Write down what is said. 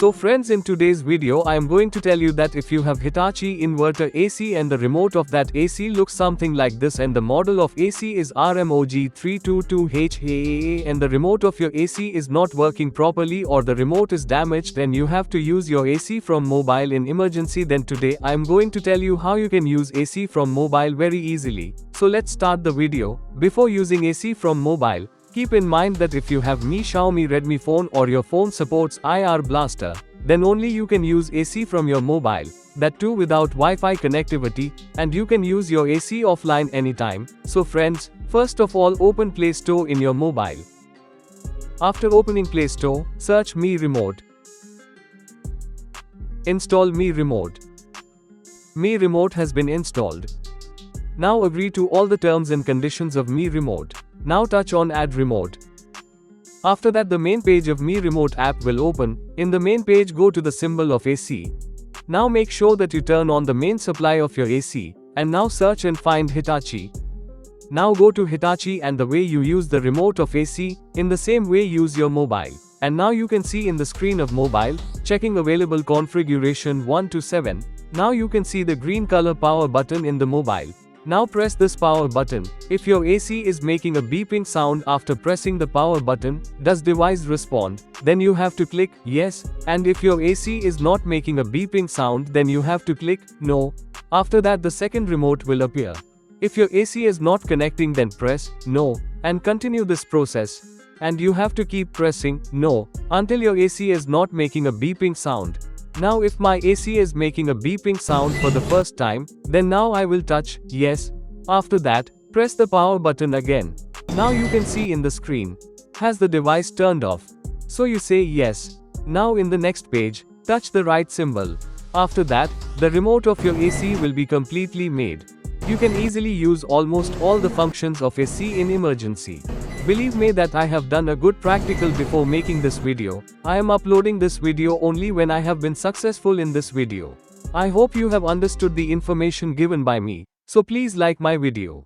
So friends, in today's video I am going to tell you that if you have Hitachi Inverter AC and the remote of that AC looks something like this and the model of AC is RMOG322HAAA and the remote of your AC is not working properly or the remote is damaged and you have to use your AC from mobile in emergency, then today I am going to tell you how you can use AC from mobile very easily. So let's start the video. Before using AC from mobile, keep in mind that if you have Xiaomi Redmi phone or your phone supports IR Blaster, then only you can use AC from your mobile, that too without Wi-Fi connectivity, and you can use your AC offline anytime. So friends, first of all open Play Store in your mobile. After opening Play Store, search Mi Remote. Install Mi Remote. Mi Remote has been installed. Now agree to all the terms and conditions of Mi Remote. Now touch on Add Remote. After that the main page of Mi Remote app will open. In the main page go to the symbol of AC. Now make sure that you turn on the main supply of your AC, and now search and find Hitachi. Now go to Hitachi and the way you use the remote of AC, in the same way use your mobile. And now you can see in the screen of mobile, checking available configuration 1 to 7. Now you can see the green color power button in the mobile. Now press this power button. If your AC is making a beeping sound after pressing the power button, does device respond? Then you have to click yes, and if your AC is not making a beeping sound, then you have to click no. After that the second remote will appear. If your AC is not connecting, then press no, and continue this process. And you have to keep pressing no, until your AC is not making a beeping sound. Now if my AC is making a beeping sound for the first time, then now I will touch yes. After that, press the power button again. Now you can see in the screen, has the device turned off? So you say yes. Now in the next page, touch the right symbol. After that, the remote of your AC will be completely made. You can easily use almost all the functions of AC in emergency. Believe me that I have done a good practical before making this video. I am uploading this video only when I have been successful in this video. I hope you have understood the information given by me. So please like my video.